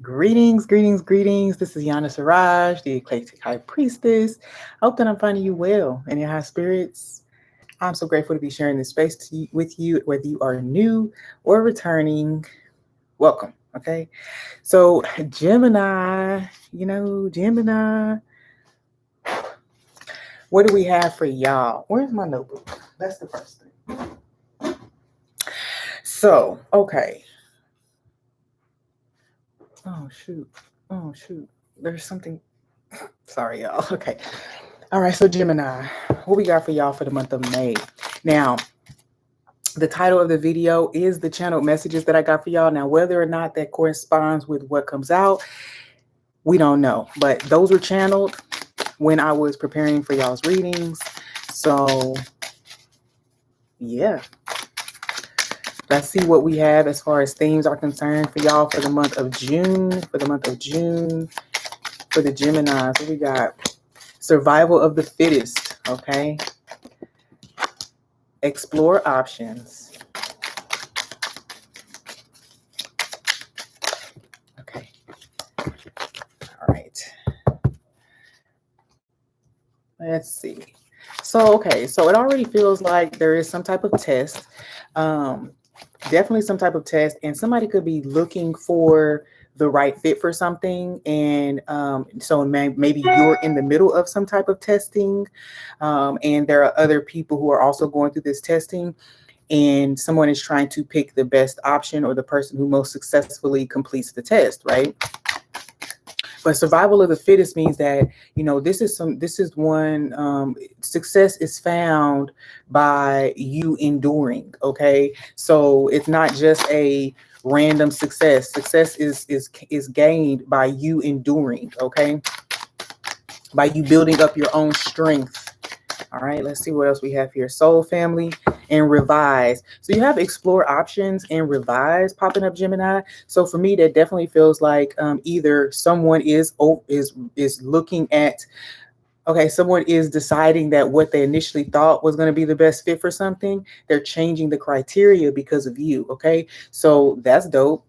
Greetings, greetings, greetings. This is Iyanda Siraj, the eclectic high priestess. I hope that I'm finding you well and your high spirits. I'm so grateful to be sharing this space with you, whether you are new or returning. Welcome. Okay. So, Gemini, Gemini, what do we have for y'all? Where's my notebook? That's the first thing. So, okay. Oh, shoot. Oh, shoot. There's something. Sorry, y'all. Okay. All right, so Gemini, what we got for y'all for the month of May? Now, the title of the video is the channeled messages that I got for y'all. Now, whether or not that corresponds with what comes out, we don't know. But those were channeled when I was preparing for y'all's readings. So, yeah. Let's see what we have as far as themes are concerned for y'all for the month of June. For the Geminis, what we got? Survival of the fittest, okay? Explore options. Okay. All right. Let's see. So it already feels like there is some type of test. Definitely some type of test, and somebody could be looking for the right fit for something, and so maybe you're in the middle of some type of testing, and there are other people who are also going through this testing, and someone is trying to pick the best option or the person who most successfully completes the test, right? But survival of the fittest means that, this is one, success is found by you enduring. Okay. So it's not just a random success. Success is gained by you enduring. Okay. By you building up your own strength. All right, let's see what else we have here. Soul family and revise. So you have explore options and revise popping up, Gemini. So for me, that definitely feels like either someone is looking at, okay, someone is deciding that what they initially thought was going to be the best fit for something. They're changing the criteria because of you. Okay, so that's dope.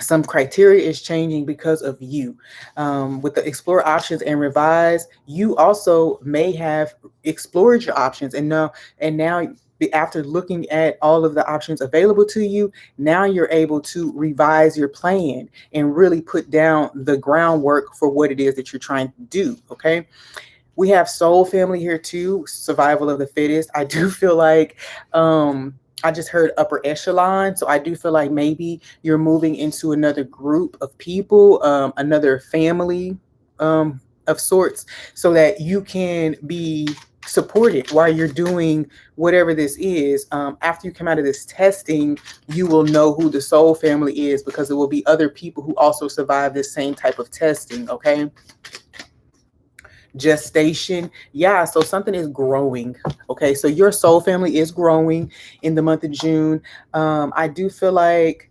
Some criteria is changing because of you. With the explore options and revise, you also may have explored your options, and now after looking at all of the options available to you, now you're able to revise your plan and really put down the groundwork for what it is that you're trying to do. Okay. We have soul family here too, survival of the fittest. I do feel like I just heard upper echelon. So I do feel like maybe you're moving into another group of people, another family of sorts, so that you can be supported while you're doing whatever this is. After you come out of this testing, you will know who the soul family is, because it will be other people who also survive this same type of testing. Okay. Gestation. Yeah, so something is growing. Okay, so your soul family is growing in the month of June. I do feel like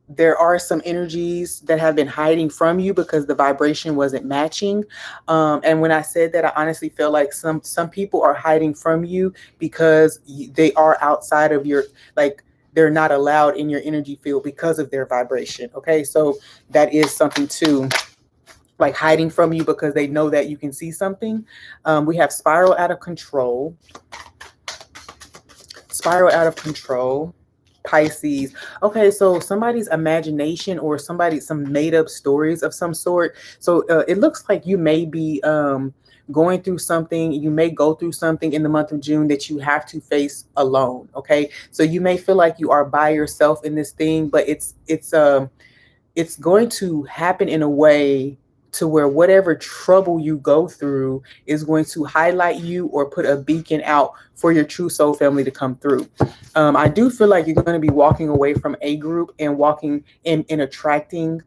there are some energies that have been hiding from you because the vibration wasn't matching. And when I said that, I honestly feel like some people are hiding from you because they are outside of your, like, they're not allowed in your energy field because of their vibration. Okay, so that is something too, like hiding from you because they know that you can see something. We have spiral out of control. Spiral out of control. Pisces. Okay, so somebody's imagination or some made up stories of some sort. So it looks like you may be going through something. You may go through something in the month of June that you have to face alone. Okay, so you may feel like you are by yourself in this thing, but it's going to happen in a way to where whatever trouble you go through is going to highlight you or put a beacon out for your true soul family to come through. I do feel like you're going to be walking away from a group and walking in attracting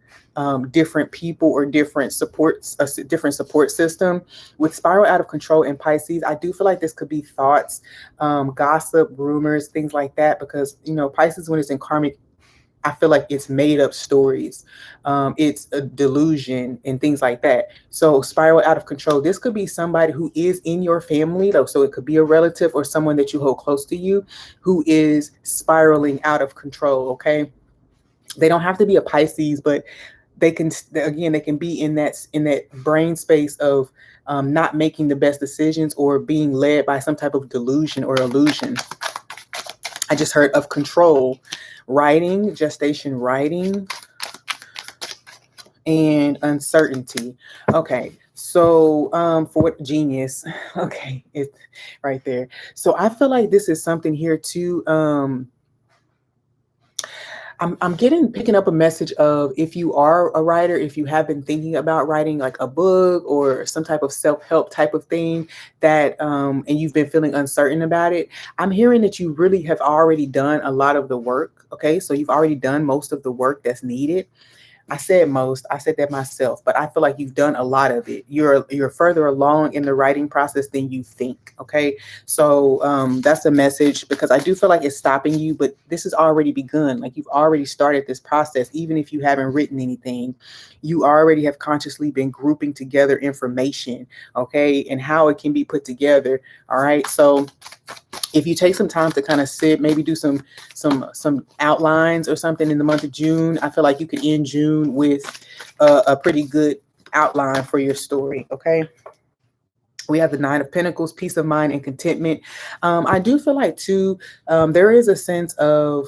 different people or different supports, a different support system. With spiral out of control in Pisces, I do feel like this could be thoughts, gossip, rumors, things like that, because Pisces, when it's in karmic, I feel like it's made up stories. It's a delusion and things like that. So spiral out of control. This could be somebody who is in your family, though. So it could be a relative or someone that you hold close to you who is spiraling out of control. Okay. They don't have to be a Pisces, but they can, again, they can be in that brain space of not making the best decisions or being led by some type of delusion or illusion. I just heard of control, writing, gestation writing, and uncertainty. Okay. So for what genius, okay, it's right there. So I feel like this is something here too. I'm getting picking up a message of, if you are a writer, if you have been thinking about writing like a book or some type of self-help type of thing, that and you've been feeling uncertain about it, I'm hearing that you really have already done a lot of the work. Okay, so you've already done most of the work that's needed. I said most, I said that myself, but I feel like you've done a lot of it. You're further along in the writing process than you think. Okay. So that's a message, because I do feel like it's stopping you, but this has already begun. Like, you've already started this process. Even if you haven't written anything, you already have consciously been grouping together information, okay, and how it can be put together. All right. So if you take some time to kind of sit, maybe do some outlines or something in the month of June, I feel like you could end June with a pretty good outline for your story. Okay. We have the Nine of Pentacles, peace of mind and contentment. I do feel like too, there is a sense of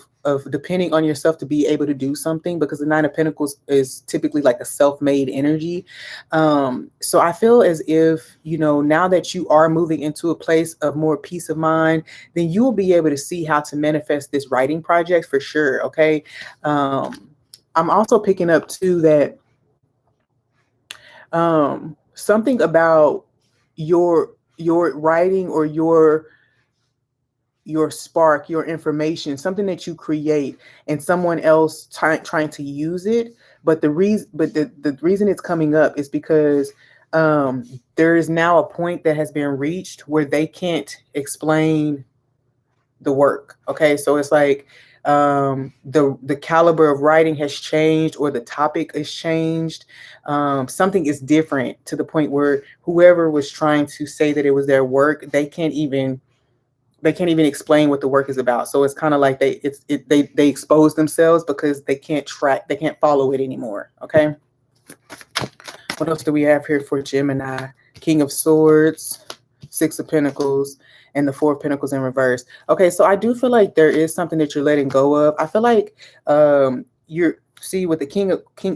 depending on yourself to be able to do something, because the Nine of Pentacles is typically like a self-made energy. So I feel as if, now that you are moving into a place of more peace of mind, then you will be able to see how to manifest this writing project for sure. Okay. I'm also picking up too that something about your writing, or your spark, your information, something that you create, and someone else trying to use it. But the reason it's coming up is because there is now a point that has been reached where they can't explain the work. Okay, so it's like the caliber of writing has changed, or the topic has changed. Something is different, to the point where whoever was trying to say that it was their work, they can't even explain what the work is about. So it's kind of like they expose themselves, because they can't follow it anymore. Okay. What else do we have here for Gemini? King of Swords, Six of Pentacles, and the Four of Pentacles in reverse. Okay, so I do feel like there is something that you're letting go of. I feel like you're see, with the King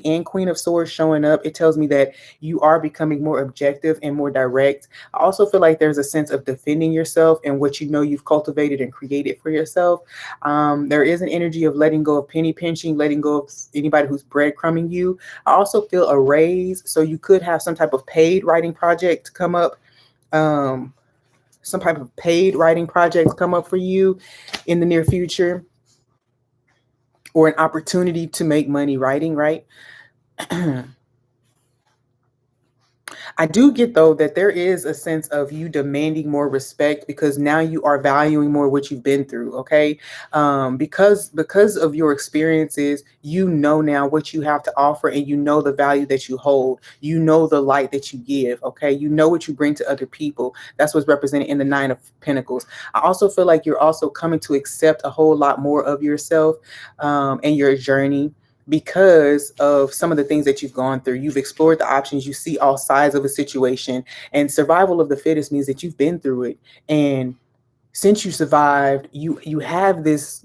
and Queen of Swords showing up, it tells me that you are becoming more objective and more direct. I also feel like there's a sense of defending yourself and what you've cultivated and created for yourself. There is an energy of letting go of penny pinching, letting go of anybody who's breadcrumbing you. I also feel a raise, so you could have some type of paid writing project come up. Some type of paid writing projects come up for you in the near future, or an opportunity to make money writing, right? I do get, though, that there is a sense of you demanding more respect, because now you are valuing more what you've been through. Okay. Because of your experiences, now what you have to offer, and the value that you hold, the light that you give. Okay. What you bring to other people. That's what's represented in the Nine of Pentacles. I also feel like you're also coming to accept a whole lot more of yourself, and your journey, because of some of the things that you've gone through. You've explored the options, you see all sides of a situation, and survival of the fittest means that you've been through it. And since you survived, you have this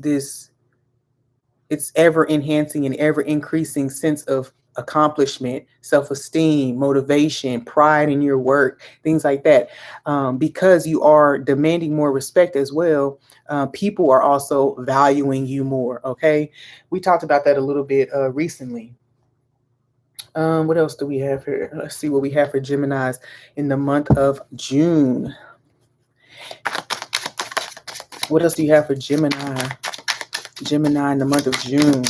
it's ever enhancing and ever increasing sense of accomplishment, self-esteem, motivation, pride in your work, things like that. Because you are demanding more respect as well, people are also valuing you more. Okay. We talked about that a little bit recently. What else do we have here? Let's see what we have for Geminis in the month of June. What else do you have for Gemini? Gemini in the month of June.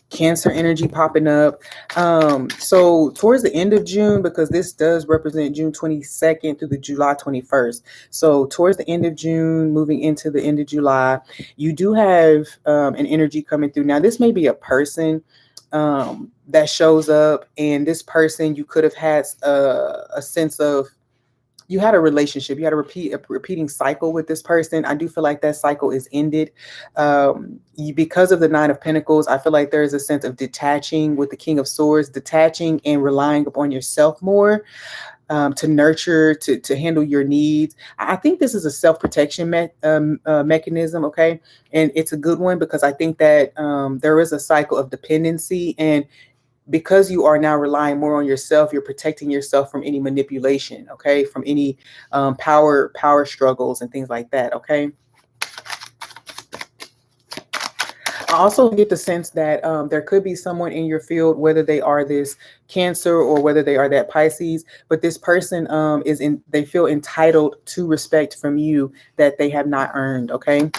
Cancer energy popping up. So towards the end of June, because this does represent June 22nd through the July 21st. So towards the end of June, moving into the end of July, you do have an energy coming through. Now, this may be a person that shows up, and this person, you could have had a sense of you had a relationship, you had a repeating cycle with this person. I do feel like that cycle is ended. Because of the Nine of Pentacles, I feel like there is a sense of detaching with the King of Swords, detaching and relying upon yourself more, to nurture, to handle your needs. I think this is a self-protection mechanism, okay? And it's a good one because I think that there is a cycle of dependency, and because you are now relying more on yourself, you're protecting yourself from any manipulation, okay? From any power struggles and things like that, okay? I also get the sense that there could be someone in your field, whether they are this Cancer or whether they are that Pisces, but this person they feel entitled to respect from you that they have not earned, okay?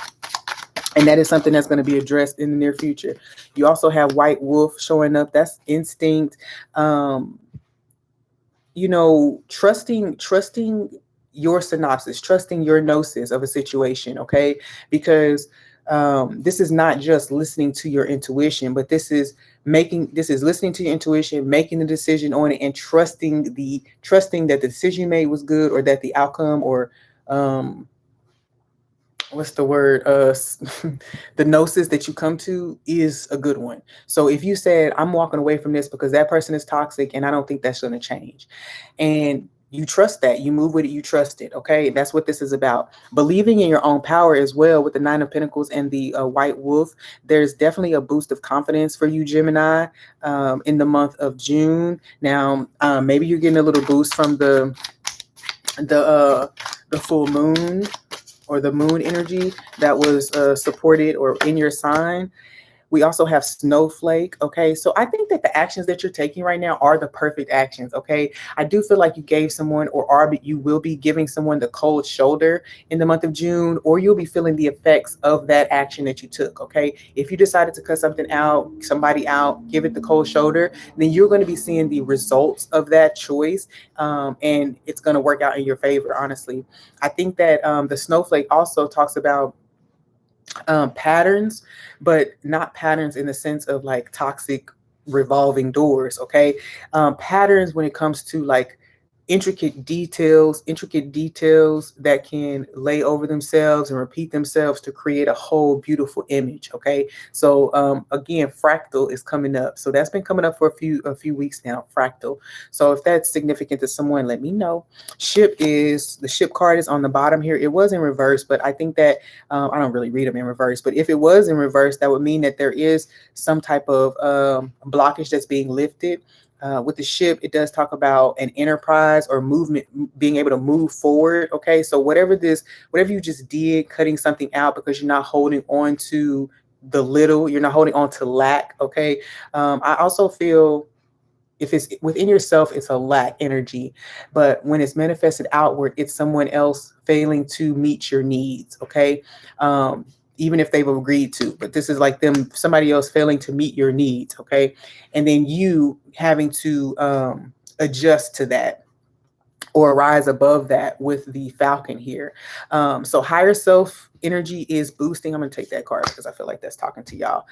And that is something that's going to be addressed in the near future. You also have White Wolf showing up. That's instinct. Trusting your synopsis, trusting your gnosis of a situation, okay? Because this is not just listening to your intuition, but this is listening to your intuition, making the decision on it, and trusting that the decision you made was good, or that the outcome, or what's the word, the gnosis that you come to is a good one. So if you said, I'm walking away from this because that person is toxic and I don't think that's going to change, and you trust that, you move with it, you trust it, okay? That's what this is about. Believing in your own power as well. With the Nine of Pentacles and the White Wolf, there's definitely a boost of confidence for you, Gemini, in the month of June. Now, maybe you're getting a little boost from the full moon, or the moon energy that was supported or in your sign. We also have Snowflake. Okay. So I think that the actions that you're taking right now are the perfect actions. Okay. I do feel like you gave someone, you will be giving someone the cold shoulder in the month of June, or you'll be feeling the effects of that action that you took. Okay. If you decided to cut somebody out, give it the cold shoulder, then you're going to be seeing the results of that choice. And it's going to work out in your favor, honestly. I think that the Snowflake also talks about patterns, but not patterns in the sense of like toxic revolving doors. Okay. Patterns when it comes to like intricate details that can lay over themselves and repeat themselves to create a whole beautiful image. Okay. So again, fractal is coming up. So that's been coming up for a few weeks now, fractal. So if that's significant to someone, let me know. The ship card is on the bottom here. It was in reverse, but I think that I don't really read them in reverse, but if it was in reverse, that would mean that there is some type of blockage that's being lifted. With the ship, it does talk about an enterprise or movement, being able to move forward. Okay. So whatever you just did, cutting something out because you're not holding on to you're not holding on to lack. Okay. I also feel if it's within yourself, it's a lack energy. But when it's manifested outward, it's someone else failing to meet your needs. Okay. Even if they've agreed to, but this is like somebody else failing to meet your needs. Okay. And then you having to adjust to that, or rise above that with the Falcon here. So higher self energy is boosting. I'm going to take that card because I feel like that's talking to y'all.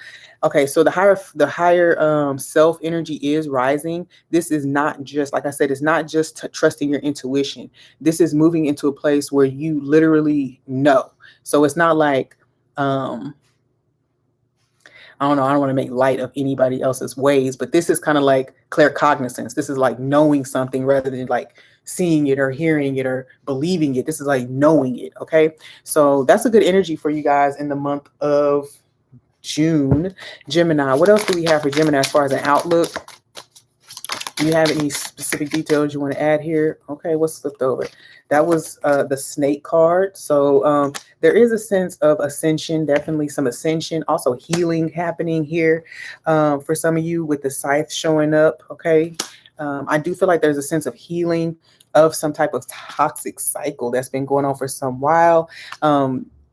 Okay, so the higher self energy is rising. This is not just, like I said, it's not just trusting your intuition. This is moving into a place where you literally know. So it's not like I don't know, I don't want to make light of anybody else's ways, but this is kind of like claircognizance. This is like knowing something rather than like seeing it or hearing it or believing it. This is like knowing it. Okay. So that's a good energy for you guys in the month of June. Gemini. What else do we have for Gemini as far as an outlook? Do you have any specific details you want to add here? Okay, what's flipped over? That was the snake card. So there is a sense of ascension, definitely some ascension, also healing happening here for some of you with the scythe showing up. Okay, I do feel like there's a sense of healing of some type of toxic cycle that's been going on for some while.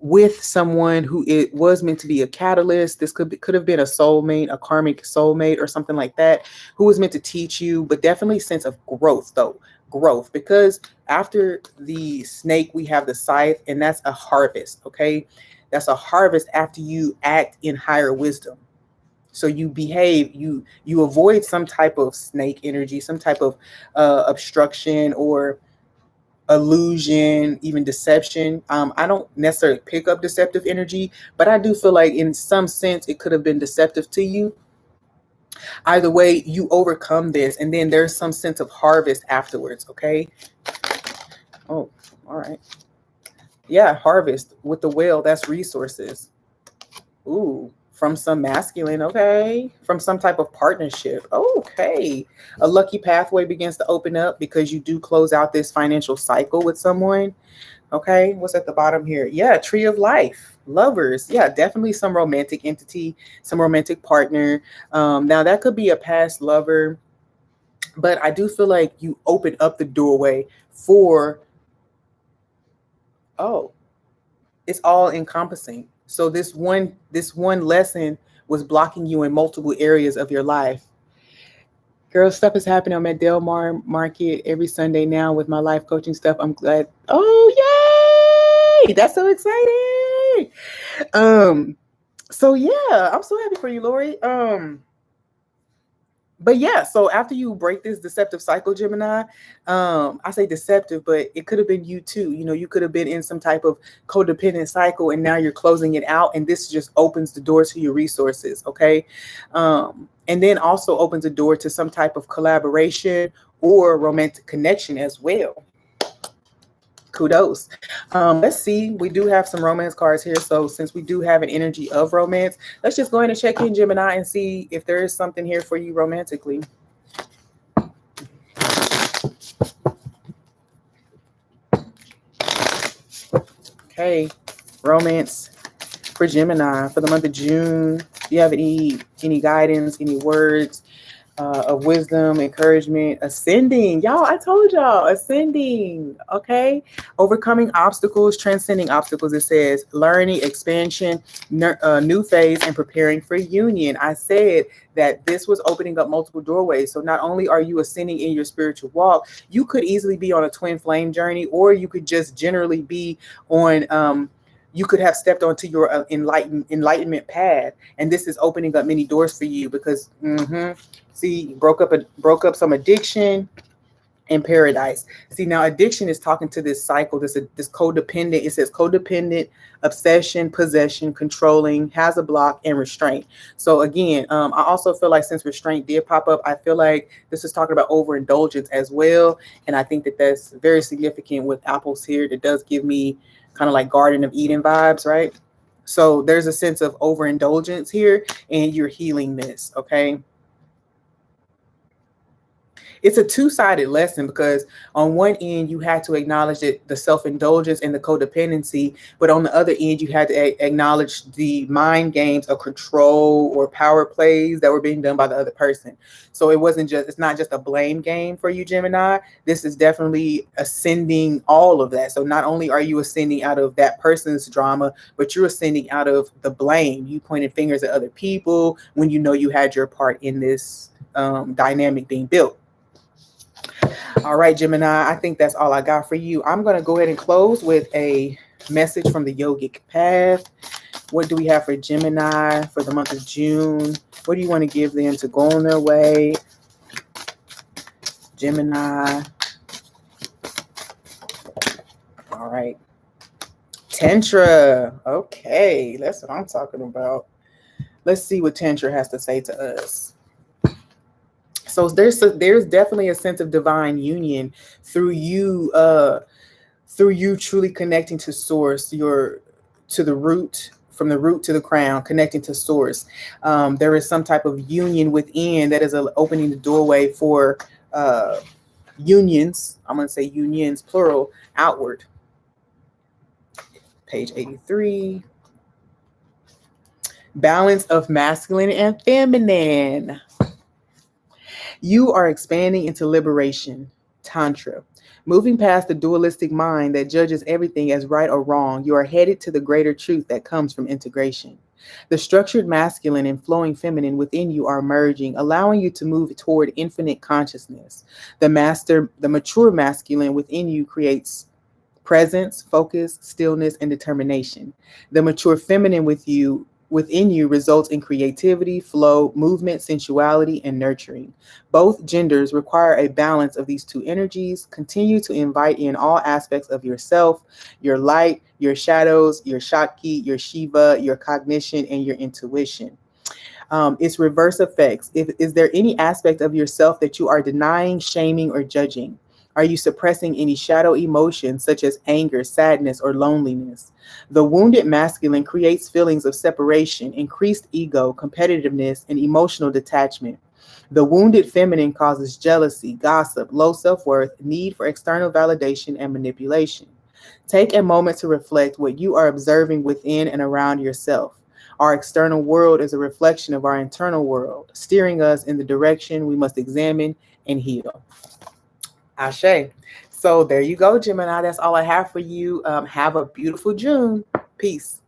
With someone who it was meant to be a catalyst. This could have been a soulmate, a karmic soulmate, or something like that, who was meant to teach you, but definitely sense of growth though. Growth, because after the snake, we have the scythe, and that's a harvest. Okay. That's a harvest after you act in higher wisdom. So you behave, you avoid some type of snake energy, some type of obstruction, or illusion, even deception. I don't necessarily pick up deceptive energy, but I do feel like in some sense it could have been deceptive to you. Either way, you overcome this, and then there's some sense of harvest afterwards. Okay. Oh, all right. Yeah, harvest with the whale. That's resources. Ooh, from some masculine, okay. From some type of partnership. Okay. A lucky pathway begins to open up because you do close out this financial cycle with someone. Okay. What's at the bottom here? Yeah, tree of life. Lovers. Yeah, definitely some romantic entity, some romantic partner. Now that could be a past lover, but I do feel like you open up the doorway for, oh, it's all encompassing. So this one lesson was blocking you in multiple areas of your life. Girl, stuff is happening. I'm at Del Mar Market every Sunday now with my life coaching stuff. I'm glad. Oh, yay! That's so exciting. Um, so yeah, I'm so happy for you, Lori. But yeah, so after you break this deceptive cycle, Gemini, I say deceptive, but it could have been you too. You know, you could have been in some type of codependent cycle, and now you're closing it out, and this just opens the door to your resources. Okay. And then also opens the door to some type of collaboration or romantic connection as well. Kudos. Let's see. We do have some romance cards here. So since we do have an energy of romance, let's just go ahead and check in, Gemini, and see if there is something here for you romantically. Okay. Romance for Gemini for the month of June. Do you have any guidance, any words of wisdom, encouragement, ascending? Y'all, I told y'all, ascending. Okay. Overcoming obstacles, transcending obstacles. It says learning, expansion, new phase, and preparing for union. I said that this was opening up multiple doorways. So not only are you ascending in your spiritual walk, you could easily be on a twin flame journey, or you could just generally be on, you could have stepped onto your enlightenment path, and this is opening up many doors for you because see, broke up some addiction in paradise. See, now addiction is talking to this cycle, this codependent. It says codependent, obsession, possession, controlling, has a block, and restraint. So again, I also feel like since restraint did pop up, I feel like this is talking about overindulgence as well, and I think that that's very significant with apples here. That does give me kind of like Garden of Eden vibes, right? So there's a sense of overindulgence here, and you're healing this, okay? It's a two-sided lesson because on one end you had to acknowledge that the self-indulgence and the codependency, but on the other end you had to acknowledge the mind games of control or power plays that were being done by the other person. So it's not just a blame game for you, Gemini. This is definitely ascending all of that. So not only are you ascending out of that person's drama, but you're ascending out of the blame. You pointed fingers at other people when you know you had your part in this dynamic being built. All right, Gemini, I think that's all I got for you. I'm going to go ahead and close with a message from the yogic path. What do we have for Gemini for the month of June? What do you want to give them to go on their way? Gemini. All right. Tantra. Okay, that's what I'm talking about. Let's see what Tantra has to say to us. So there's definitely a sense of divine union through you truly connecting to source, to the root, from the root to the crown, connecting to source. There is some type of union within that is opening the doorway for unions. I'm going to say unions, plural, outward. Page 83. Balance of masculine and feminine. You are expanding into liberation, Tantra. Moving past the dualistic mind that judges everything as right or wrong, you are headed to the greater truth that comes from integration. The structured masculine and flowing feminine within you are merging, allowing you to move toward infinite consciousness. The mature masculine within you creates presence, focus, stillness, and determination. The mature feminine within you results in creativity, flow, movement, sensuality, and nurturing. Both genders require a balance of these two energies. Continue to invite in all aspects of yourself, your light, your shadows, your Shakti, your Shiva, your cognition, and your intuition. Its reverse effects. Is there any aspect of yourself that you are denying, shaming, or judging? Are you suppressing any shadow emotions such as anger, sadness, or loneliness? The wounded masculine creates feelings of separation, increased ego, competitiveness, and emotional detachment. The wounded feminine causes jealousy, gossip, low self worth, need for external validation, and manipulation. Take a moment to reflect what you are observing within and around yourself. Our external world is a reflection of our internal world, steering us in the direction we must examine and heal. Ashe. So there you go, Gemini. That's all I have for you. Have a beautiful June. Peace.